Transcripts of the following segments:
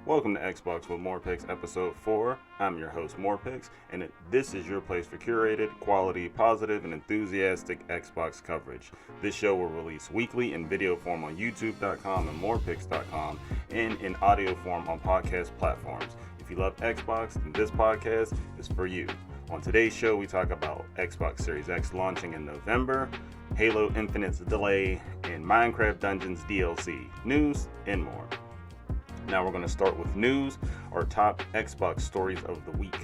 Welcome to Xbox with Morrpix episode 4. I'm your host Morrpix, and this is your place for curated, quality, positive, and enthusiastic Xbox coverage. This show will release weekly in video form on youtube.com and morrpix.com, and in audio form on podcast platforms. If you love Xbox, then this podcast is for you. On today's show, we talk about Xbox Series X launching in November, Halo Infinite's delay, and Minecraft Dungeons DLC, news, and more. Now we're going to start with news, our top Xbox stories of the week.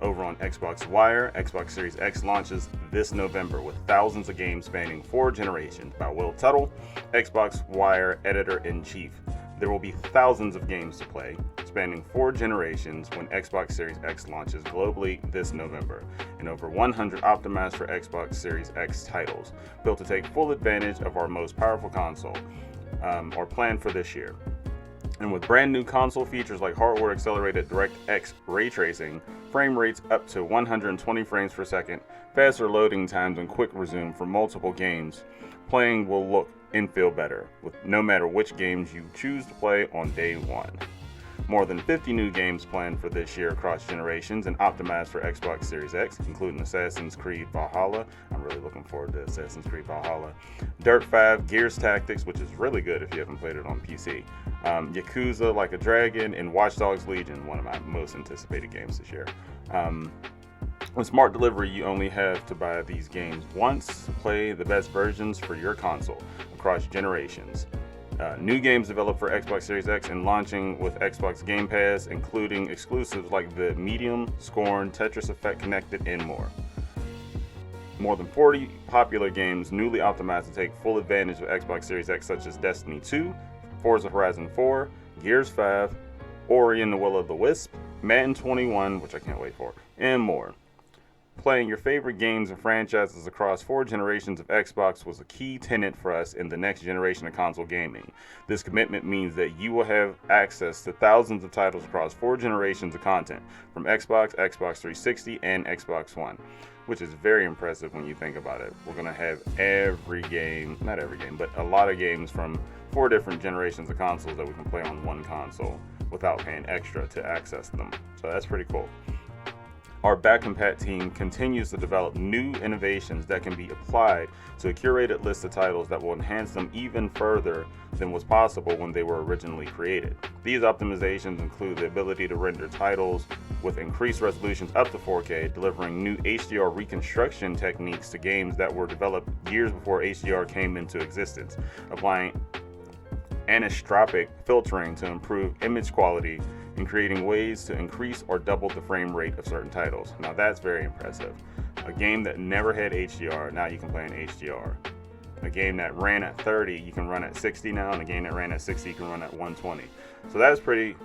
Over on Xbox Wire, Xbox Series X launches this November with thousands of games spanning 4 generations by Will Tuttle, Xbox Wire editor-in-chief. There will be thousands of games to play, spanning 4 generations when Xbox Series X launches globally this November, and over 100 optimized for Xbox Series X titles, built to take full advantage of our most powerful console, or planned for this year. And with brand new console features like hardware accelerated DirectX ray tracing, frame rates up to 120 frames per second, faster loading times, and quick resume for multiple games, playing will look and feel better, with no matter which games you choose to play on day one. More than 50 new games planned for this year across generations and optimized for Xbox Series X, including Assassin's Creed Valhalla. I'm really looking forward to Assassin's Creed Valhalla. Dirt 5, Gears Tactics, which is really good if you haven't played it on PC. Yakuza Like a Dragon, and Watch Dogs Legion, one of my most anticipated games this year. With Smart Delivery, you only have to buy these games once. Play the best versions for your console across generations. New games developed for Xbox Series X and launching with Xbox Game Pass, including exclusives like the Medium, Scorn, Tetris Effect Connected, and more. More than 40 popular games newly optimized to take full advantage of Xbox Series X, such as Destiny 2, Forza Horizon 4, Gears 5, Ori and the Will of the Wisp, Madden 21, which I can't wait for, and more. Playing your favorite games and franchises across 4 generations of Xbox was a key tenet for us in the next generation of console gaming. This commitment means that you will have access to thousands of titles across 4 generations of content, from Xbox, Xbox 360, and Xbox One, which is very impressive when you think about it. We're going to have not every game, but a lot of games from 4 different generations of consoles that we can play on one console without paying extra to access them. So that's pretty cool. Our Back Compat team continues to develop new innovations that can be applied to a curated list of titles that will enhance them even further than was possible when they were originally created. These optimizations include the ability to render titles with increased resolutions up to 4K, delivering new HDR reconstruction techniques to games that were developed years before HDR came into existence, applying anisotropic filtering to improve image quality, and creating ways to increase or double the frame rate of certain titles. Now that's very impressive. A game that never had HDR, now you can play in HDR. A game that ran at 30, you can run at 60 now, and a game that ran at 60, you can run at 120. So that's pretty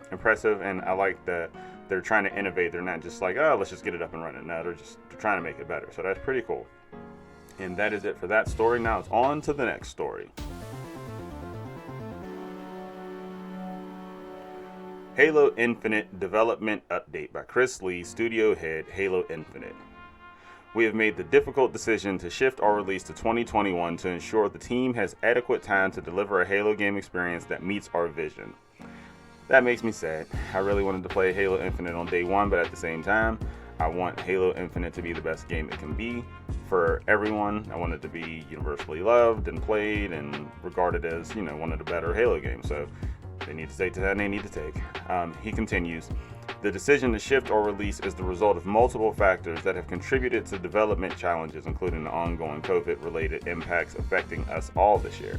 impressive, and I like that they're trying to innovate. They're not just like, oh, let's just get it up and running. No, they're trying to make it better. So that's pretty cool. And that is it for that story. Now it's on to the next story. Halo Infinite Development Update by Chris Lee, Studio Head, Halo Infinite. We have made the difficult decision to shift our release to 2021 to ensure the team has adequate time to deliver a Halo game experience that meets our vision. That makes me sad. I really wanted to play Halo Infinite on day one, but at the same time, I want Halo Infinite to be the best game it can be for everyone. I want it to be universally loved and played and regarded as, one of the better Halo games. So they need to take the time they need to take. He continues, the decision to shift or release is the result of multiple factors that have contributed to development challenges, including the ongoing COVID-related impacts affecting us all this year.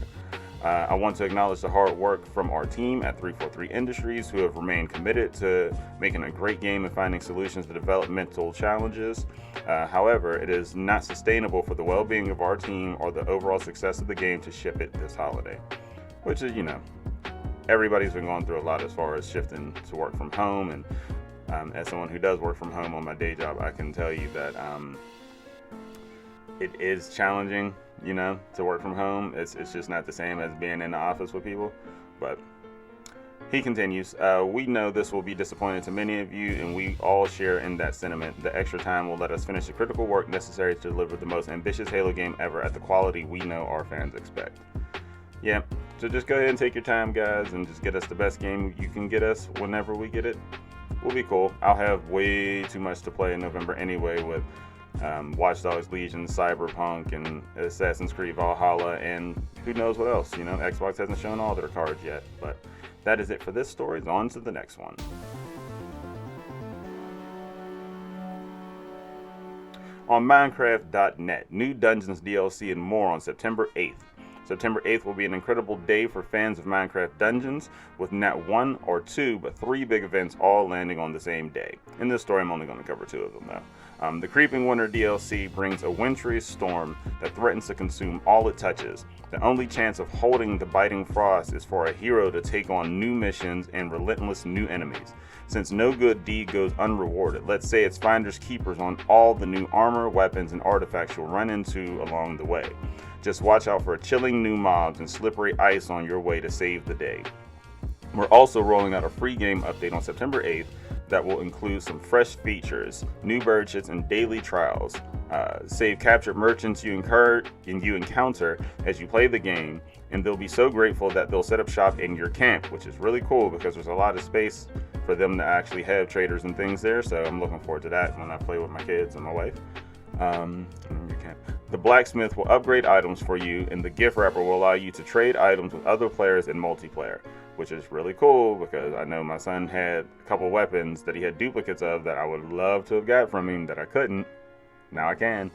I want to acknowledge the hard work from our team at 343 Industries, who have remained committed to making a great game and finding solutions to developmental challenges. However, it is not sustainable for the well-being of our team or the overall success of the game to ship it this holiday, which is, everybody's been going through a lot as far as shifting to work from home, and as someone who does work from home on my day job, I can tell you that it is challenging, to work from home. It's just not the same as being in the office with people. But he continues, we know this will be disappointing to many of you, and we all share in that sentiment. The extra time will let us finish the critical work necessary to deliver the most ambitious Halo game ever at the quality we know our fans expect. Yeah, So just go ahead and take your time, guys, and just get us the best game you can get us whenever we get it. Will be cool. I'll have way too much to play in November anyway with Watch Dogs Legion, Cyberpunk, and Assassin's Creed Valhalla, and who knows what else. You know, Xbox hasn't shown all their cards yet. But that is it for this story. On to the next one. On Minecraft.net, new Dungeons DLC and more on September 8th. September 8th will be an incredible day for fans of Minecraft Dungeons, with not one or two, but three big events all landing on the same day. In this story, I'm only going to cover two of them, though. The Creeping Winter DLC brings a wintry storm that threatens to consume all it touches. The only chance of holding the biting frost is for a hero to take on new missions and relentless new enemies. Since no good deed goes unrewarded, let's say it's finders keepers on all the new armor, weapons, and artifacts you'll run into along the way. Just watch out for chilling new mobs and slippery ice on your way to save the day. We're also rolling out a free game update on September 8th that will include some fresh features, new bird and daily trials. Save captured merchants you encounter as you play the game, and they'll be so grateful that they'll set up shop in your camp, which is really cool because there's a lot of space for them to actually have traders and things there. So I'm looking forward to that when I play with my kids and my wife. The blacksmith will upgrade items for you, and the gift wrapper will allow you to trade items with other players in multiplayer, which is really cool because I know my son had a couple weapons that he had duplicates of that I would love to have got from him that I couldn't. Now I can.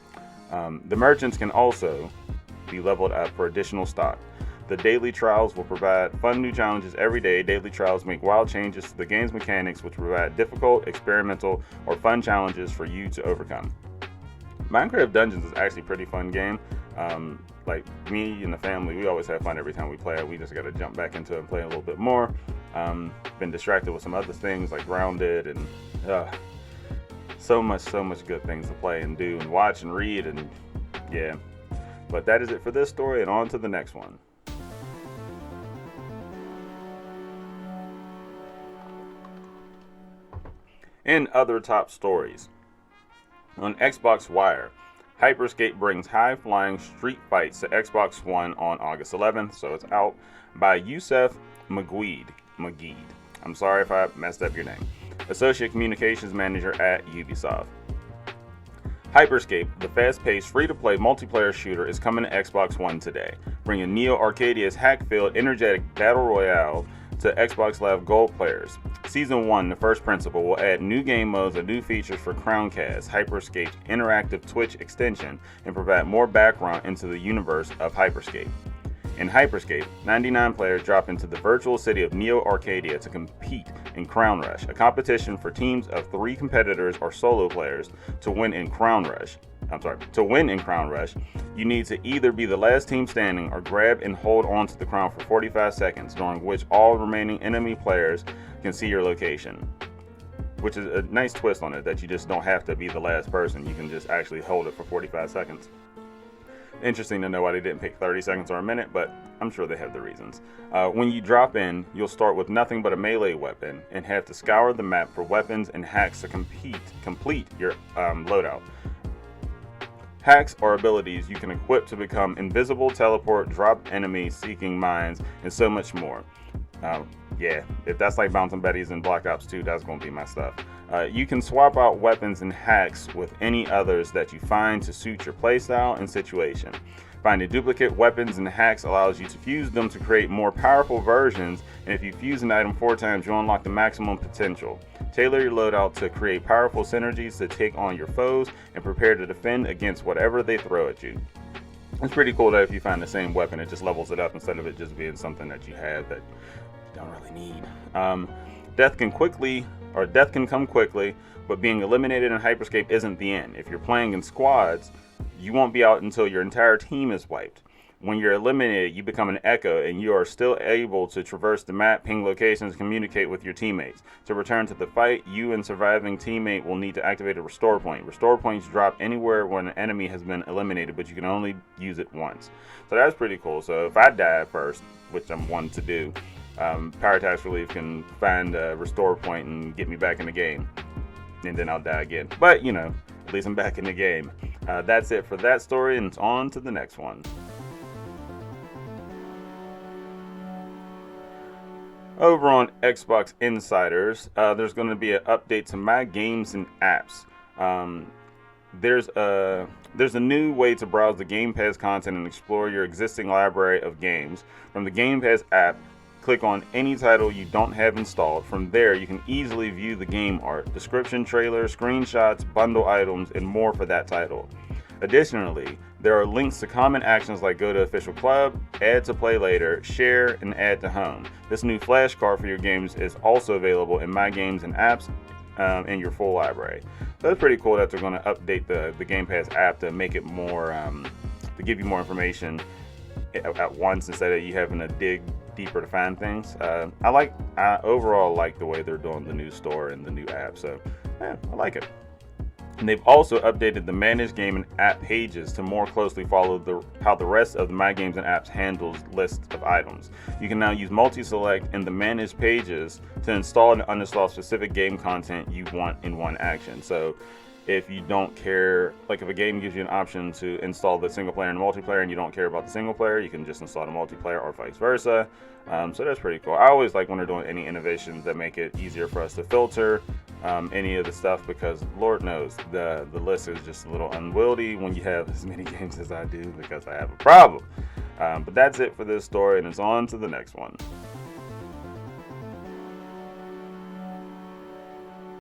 The merchants can also be leveled up for additional stock. The daily trials will provide fun new challenges every day. Daily trials make wild changes to the game's mechanics, which provide difficult, experimental, or fun challenges for you to overcome. Minecraft Dungeons is actually a pretty fun game. Like me and the family, we always have fun every time we play it. We just got to jump back into it and play a little bit more. Been distracted with some other things like Grounded and so much good things to play and do and watch and read, and yeah. But that is it for this story, and on to the next one. In other top stories, on Xbox Wire, Hyperscape brings high-flying street fights to Xbox One on August 11th, so it's out, by Youssef Maguid. I'm sorry if I messed up your name. Associate Communications Manager at Ubisoft. Hyperscape, the fast-paced, free-to-play multiplayer shooter, is coming to Xbox One today, bringing Neo Arcadia's hack-filled, energetic battle royale to Xbox Live Gold players. Season 1, The First Principle, will add new game modes and new features for Crowncast, Hyperscape's interactive Twitch extension, and provide more background into the universe of Hyperscape. In Hyperscape, 99 players drop into the virtual city of Neo Arcadia to compete in Crown Rush, a competition for teams of 3 competitors or solo players to win in Crown Rush. You need to either be the last team standing or grab and hold on to the crown for 45 seconds, during which all remaining enemy players can see your location. Which is a nice twist on it, that you just don't have to be the last person. You can just actually hold it for 45 seconds. Interesting to know why they didn't pick 30 seconds or a minute, but I'm sure they have the reasons. When you drop in, you'll start with nothing but a melee weapon and have to scour the map for weapons and hacks to complete your loadout. Hacks are abilities you can equip to become invisible, teleport, drop enemies seeking mines, and so much more. Yeah, if that's like Bouncing Betties and Black Ops 2, that's going to be my stuff. You can swap out weapons and hacks with any others that you find to suit your playstyle and situation. Finding duplicate weapons and hacks allows you to fuse them to create more powerful versions, and if you fuse an item 4 times, you'll unlock the maximum potential. Tailor your loadout to create powerful synergies to take on your foes and prepare to defend against whatever they throw at you. It's pretty cool that if you find the same weapon, it just levels it up instead of it just being something that you have that you don't really need. Death can come quickly, but being eliminated in Hyperscape isn't the end. If you're playing in squads, you won't be out until your entire team is wiped. When you're eliminated, you become an echo, and you are still able to traverse the map, ping locations, communicate with your teammates. To return to the fight, you and surviving teammate will need to activate a restore point. Restore points drop anywhere when an enemy has been eliminated, but you can only use it once. So that's pretty cool. So if I die first, which I'm one to do, Power Relief can find a restore point and get me back in the game. And then I'll die again. But, you know, at least I'm back in the game. That's it for that story, and it's on to the next one. Over on Xbox Insiders, there's going to be an update to My Games and Apps. There's a new way to browse the Game Pass content and explore your existing library of games. From the Game Pass app, click on any title you don't have installed. From there, you can easily view the game art, description, trailer, screenshots, bundle items, and more for that title. Additionally, there are links to common actions like go to official club, add to play later, share, and add to home. This new flashcard for your games is also available in My Games and Apps in your full library. So that's pretty cool that they're going to update the Game Pass app to make it more, to give you more information at once instead of you having to dig deeper to find things. I overall like the way they're doing the new store and the new app, so yeah, I like it. And they've also updated the Manage Game and App pages to more closely follow how the rest of the My Games and Apps handles lists of items. You can now use multi-select in the Manage pages to install and uninstall specific game content you want in one action. So if you don't care, like if a game gives you an option to install the single player and multiplayer and you don't care about the single player, you can just install the multiplayer or vice versa. So that's pretty cool. I always like when they're doing any innovations that make it easier for us to filter any of the stuff, because Lord knows the list is just a little unwieldy when you have as many games as I do, because I have a problem. But that's it for this story, and it's on to the next one.